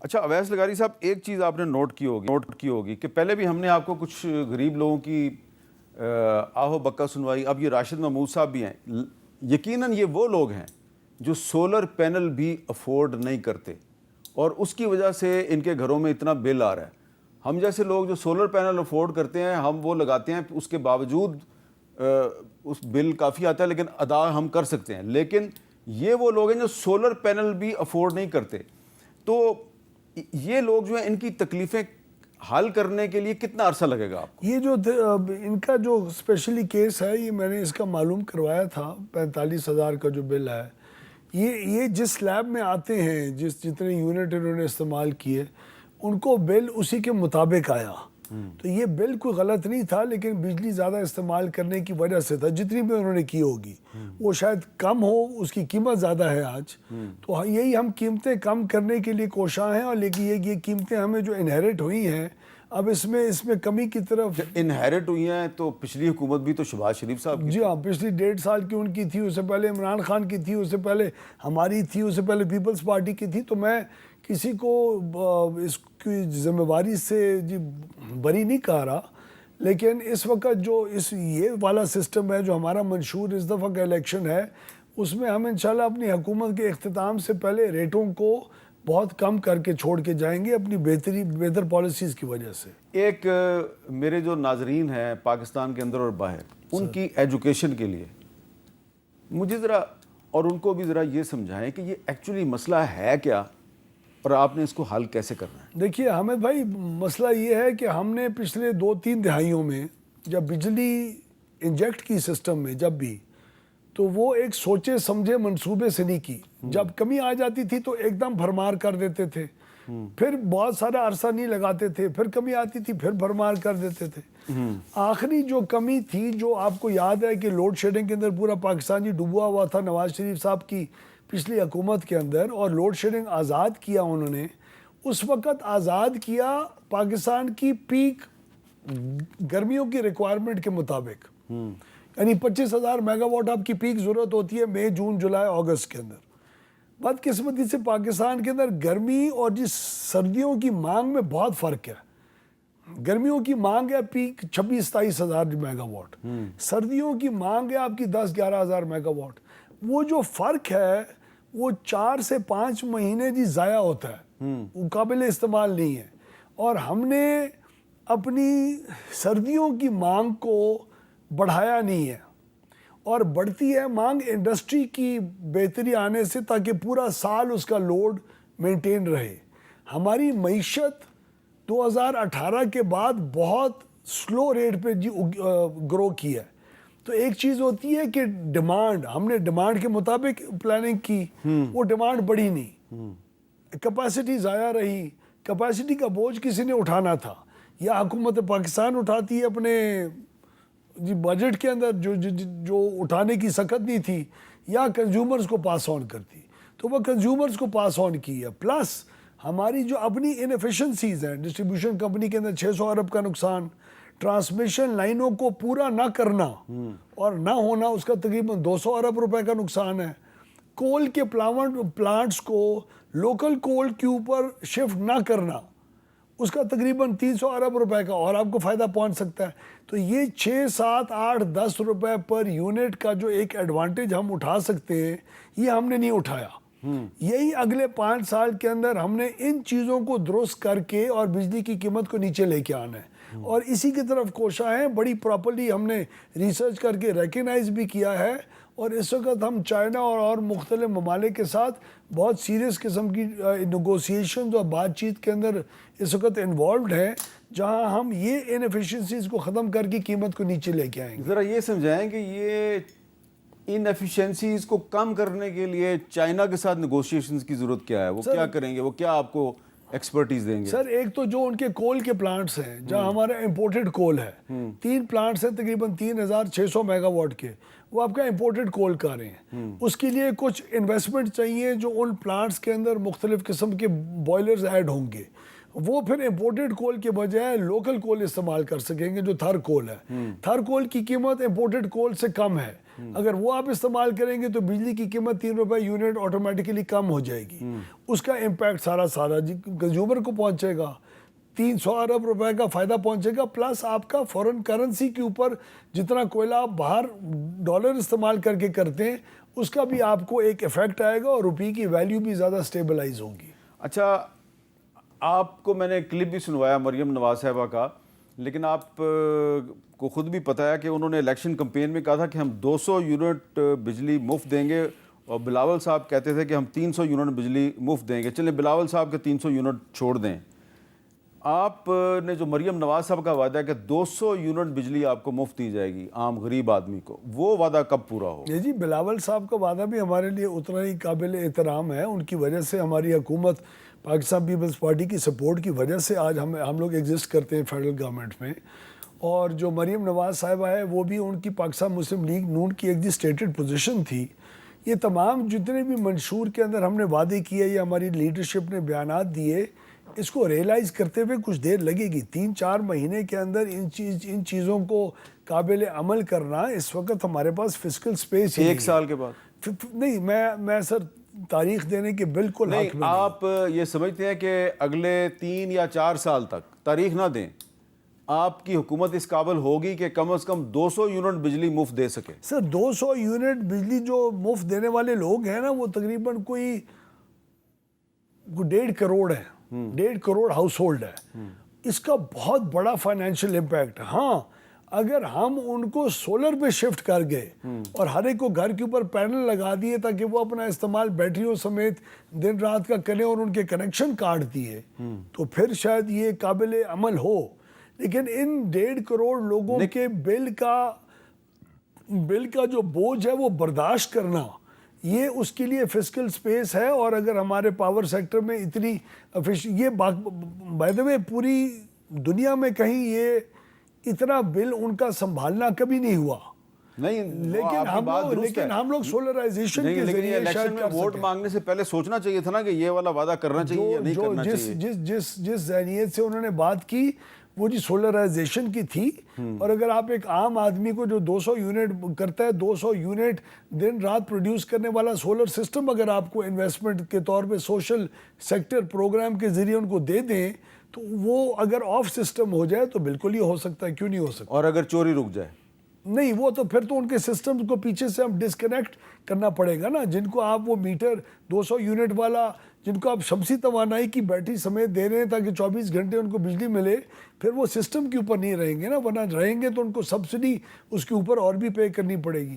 اچھا اویس لغاری صاحب، ایک چیز آپ نے نوٹ کی ہوگی کہ پہلے بھی ہم نے آپ کو کچھ غریب لوگوں کی آہو بکا سنوائی. اب یہ راشد محمود صاحب بھی ہیں. یقیناً یہ وہ لوگ ہیں جو سولر پینل بھی افورڈ نہیں کرتے اور اس کی وجہ سے ان کے گھروں میں اتنا بل آ رہا ہے. ہم جیسے لوگ جو سولر پینل افورڈ کرتے ہیں ہم وہ لگاتے ہیں، اس کے باوجود اس بل کافی آتا ہے لیکن ادا ہم کر سکتے ہیں. لیکن یہ وہ لوگ ہیں جو سولر پینل بھی افورڈ نہیں کرتے. تو یہ لوگ جو ہیں ان کی تکلیفیں حل کرنے کے لیے کتنا عرصہ لگے گا آپ کو؟ یہ جو ان کا جو اسپیشلی کیس ہے، یہ میں نے اس کا معلوم کروایا تھا. 45,000 کا جو بل ہے، یہ جس لیب میں آتے ہیں، جتنے یونٹ انہوں نے استعمال کیے، ان کو بل اسی کے مطابق آیا. تو یہ بل کوئی غلط نہیں تھا، لیکن بجلی زیادہ استعمال کرنے کی وجہ سے تھا. جتنی بھی انہوں نے کی ہوگی وہ شاید کم ہو، اس کی قیمت زیادہ ہے آج. تو یہی ہم قیمتیں کم کرنے کے لیے کوشاں ہیں. اور لیکن یہ قیمتیں ہمیں جو انہیرٹ ہوئی ہیں، اب اس میں کمی کی طرف انہیرٹ ہوئی ہیں. تو پچھلی حکومت بھی تو شہباز شریف صاحب کی جی ہاں، پچھلی 1.5 سال کی ان کی تھی، اس سے پہلے عمران خان کی تھی، اس سے پہلے ہماری تھی، اس سے پہلے پیپلز پارٹی کی تھی. تو میں کسی کو اس کی ذمہ داری سے بری نہیں کہہ رہا، لیکن اس وقت جو یہ والا سسٹم ہے جو ہمارا منشور اس دفعہ کا الیکشن ہے، اس میں ہم انشاءاللہ اپنی حکومت کے اختتام سے پہلے ریٹوں کو بہت کم کر کے چھوڑ کے جائیں گے اپنی بہتر پالیسیز کی وجہ سے. ایک میرے جو ناظرین ہیں پاکستان کے اندر اور باہر، ان کی ایجوکیشن کے لیے مجھے ذرا اور ان کو بھی ذرا یہ سمجھائیں کہ یہ ایکچولی مسئلہ ہے کیا اور آپ نے اس کو حل کیسے کرنا ہے؟ دیکھیے حامد بھائی، مسئلہ یہ ہے کہ ہم نے پچھلے 2-3 دہائیوں میں جب بجلی انجیکٹ کی سسٹم میں، جب بھی، تو وہ ایک سوچے سمجھے منصوبے سے نہیں کی. جب کمی آ جاتی تھی تو ایک دم بھرمار کر دیتے تھے، پھر بہت سارا عرصہ نہیں لگاتے تھے، پھر کمی آتی تھی پھر بھرمار کر دیتے تھے. آخری جو کمی تھی، جو آپ کو یاد ہے کہ لوڈ شیڈنگ کے اندر پورا پاکستان ڈوبا ہوا تھا نواز شریف صاحب کی پچھلی حکومت کے اندر، اور لوڈ شیڈنگ آزاد کیا انہوں نے. اس وقت آزاد کیا پاکستان کی پیک گرمیوں کی ریکوائرمنٹ کے مطابق، یعنی 25,000 میگا واٹ آپ کی پیک ضرورت ہوتی ہے مئی، جون، جولائی، اگست کے اندر. بدقسمتی سے پاکستان کے اندر گرمی اور سردیوں کی مانگ میں بہت فرق ہے. گرمیوں کی مانگ ہے پیک 26,000-27,000 میگا واٹ، سردیوں کی مانگ ہے آپ کی 10,000-11,000 میگا واٹ. وہ جو فرق ہے وہ 4 سے 5 مہینے ضائع ہوتا ہے، وہ قابل استعمال نہیں ہے. اور ہم نے اپنی سردیوں کی مانگ کو بڑھایا نہیں ہے، اور بڑھتی ہے مانگ انڈسٹری کی بہتری آنے سے، تاکہ پورا سال اس کا لوڈ مینٹین رہے. ہماری معیشت 2018 کے بعد بہت سلو ریٹ پہ گرو کی ہے. تو ایک چیز ہوتی ہے کہ ڈیمانڈ، ہم نے ڈیمانڈ کے مطابق پلاننگ کی، وہ ڈیمانڈ بڑھی نہیں، کیپیسٹی ضائع رہی. کیپیسٹی کا بوجھ کسی نے اٹھانا تھا، یا حکومت پاکستان اٹھاتی ہے اپنے بجٹ کے اندر جو اٹھانے کی سخت نہیں تھی، یا کنزیومرز کو پاس آن کرتی. تو وہ کنزیومرز کو پاس آن کی ہے. پلس ہماری جو اپنی انیفیشنسیز ہیں، ڈسٹریبیوشن کمپنی کے اندر 600 ارب کا نقصان، ٹرانسمیشن لائنوں کو پورا نہ کرنا اور نہ ہونا، اس کا تقریباً 200 ارب روپے کا نقصان ہے. کول کے پلانٹس کو لوکل کول کے اوپر شفٹ نہ کرنا، اس کا تقریباً 300 ارب روپے کا اور آپ کو فائدہ پہنچ سکتا ہے. تو یہ 6، 7، 8، 10 روپے پر یونٹ کا جو ایک ایڈوانٹیج ہم اٹھا سکتے ہیں، یہ ہم نے نہیں اٹھایا. یہی اگلے 5 سال کے اندر ہم نے ان چیزوں کو درست کر کے اور بجلی کی قیمت کو نیچے لے کے آنا ہے، اور اسی کی طرف کوشاں ہیں. بڑی پراپرلی ہم نے ریسرچ کر کے ریکگنائز بھی کیا ہے، اور اس وقت ہم چائنا اور مختلف ممالک کے ساتھ بہت سیریس قسم کی نیگوسیشنز اور بات چیت کے اندر اس وقت انوالوڈ ہیں، جہاں ہم یہ انیفیشنسیز کو ختم کر کے قیمت کو نیچے لے کے آئیں گے. ذرا یہ سمجھائیں کہ یہ ان ایفیشنسیز کو کم کرنے کے لیے چائنا کے ساتھ نیگوشیشنز کی ضرورت کیا ہے؟ وہ کیا کریں گے؟ وہ کیا آپ کو ایکسپرٹیز دیں گے؟ سر ایک تو جو ان کے کول کے پلانٹس ہیں، جہاں ہمارا امپورٹڈ کول ہے، 3 پلانٹس ہیں تقریباً 3,600 میگا واٹ کے، وہ آپ کا امپورٹڈ کول کا رہے ہیں. اس کے لیے کچھ انویسٹمنٹ چاہیے، جو ان پلانٹس کے اندر مختلف قسم کے بوائلرز ایڈ ہوں گے. وہ پھر امپورٹڈ کول کے بجائے لوکل کول استعمال کر سکیں گے جو تھر کول ہے. تھر کول کی قیمت امپورٹڈ کول سے کم ہے. اگر وہ آپ استعمال کریں گے تو بجلی کی قیمت 3 روپے یونٹ آٹومیٹکلی کم ہو جائے گی. اس کا امپیکٹ سارا کنزیومر کو پہنچے گا. 300 ارب روپے کا فائدہ پہنچے گا، پلس آپ کا فورن کرنسی کے اوپر جتنا کوئلہ آپ باہر ڈالر استعمال کر کے کرتے ہیں اس کا بھی آپ کو ایک ایفیکٹ آئے گا اور روپی کی ویلیو بھی زیادہ سٹیبلائز ہوگی. اچھا، آپ کو میں نے کلپ بھی سنوایا مریم نواز صاحبہ کا، لیکن آپ کو خود بھی پتہ ہے کہ انہوں نے الیکشن کمپین میں کہا تھا کہ ہم 200 یونٹ بجلی مفت دیں گے، اور بلاول صاحب کہتے تھے کہ ہم 300 یونٹ بجلی مفت دیں گے. چلیں بلاول صاحب کے 300 یونٹ چھوڑ دیں. آپ نے جو مریم نواز صاحب کا وعدہ ہے کہ 200 یونٹ بجلی آپ کو مفت دی جائے گی عام غریب آدمی کو، وہ وعدہ کب پورا ہو؟ جی بلاول صاحب کا وعدہ بھی ہمارے لیے اتنا ہی قابل احترام ہے. ان کی وجہ سے ہماری حکومت پاکستان پیپلز پارٹی کی سپورٹ کی وجہ سے آج ہم لوگ ایگزسٹ کرتے ہیں فیڈرل گورنمنٹ میں. اور جو مریم نواز صاحبہ ہے وہ بھی ان کی پاکستان مسلم لیگ نون کی ایک اسٹیٹڈ پوزیشن تھی. یہ تمام جتنے بھی منشور کے اندر ہم نے وعدے کیے یا ہماری لیڈرشپ نے بیانات دیے، اس کو ریئلائز کرتے ہوئے کچھ دیر لگے گی. 3-4 مہینے کے اندر ان چیزوں کو قابل عمل کرنا اس وقت ہمارے پاس فسکل سپیس ہی 1 سال کے بعد نہیں. میں سر تاریخ دینے کے بالکل حق میں آپ یہ سمجھتے ہیں کہ اگلے 3 یا 4 سال تک تاریخ نہ دیں، آپ کی حکومت اس قابل ہوگی کہ کم از کم 200 یونٹ بجلی مفت دے سکے؟ سر 200 یونٹ بجلی جو مفت دینے والے لوگ ہیں نا وہ تقریباً کوئی 1.5 کروڑ ہے. 1.5 کروڑ ہاؤس ہولڈ ہے. اس کا بہت بڑا فائنینشیل امپیکٹ. ہاں اگر ہم ان کو سولر پہ شفٹ کر گئے اور ہر ایک کو گھر کے اوپر پینل لگا دیے تاکہ وہ اپنا استعمال بیٹریوں سمیت دن رات کا کریں اور ان کے کنیکشن کاٹ دیے تو پھر شاید یہ قابل عمل ہو. لیکن ان 1.5 کروڑ لوگوں کے بل کا جو بوجھ ہے وہ برداشت کرنا، یہ اس کے لیے فسکل سپیس ہے. اور اگر ہمارے پاور سیکٹر میں اتنی یہ بائی دا وے پوری دنیا میں کہیں یہ اتنا بل ان کا سنبھالنا کبھی نہیں ہوا. نہیں، لیکن ہم لوگ سولرائزیشن کے ذریعے الیکشن میں ووٹ مانگنے سے پہلے سوچنا چاہیے تھا نا کہ یہ والا وعدہ کرنا چاہیے یا نہیں کرنا چاہیے. جس ذہنیت سے انہوں نے بات کی وہ جی سولرائزیشن کی تھی. اور اگر آپ ایک عام آدمی کو جو 200 یونٹ کرتا ہے 200 یونٹ دن رات پروڈیوس کرنے والا سولر سسٹم اگر آپ کو انویسٹمنٹ کے طور پہ سوشل سیکٹر پروگرام کے ذریعے ان کو دے دیں تو وہ اگر آف سسٹم ہو جائے تو بالکل ہی ہو سکتا ہے. کیوں نہیں ہو سکتا؟ اور اگر چوری رک جائے نہیں، وہ تو پھر تو ان کے سسٹم کو پیچھے سے ہم ڈسکنیکٹ کرنا پڑے گا نا. جن کو آپ وہ میٹر 200 یونٹ والا جن کو آپ شمسی توانائی کی بیٹری سمیت دے رہے ہیں تاکہ 24 گھنٹے ان کو بجلی ملے، پھر وہ سسٹم کے اوپر نہیں رہیں گے نا، ورنہ رہیں گے تو ان کو سبسڈی اس کے اوپر اور بھی پے کرنی پڑے گی.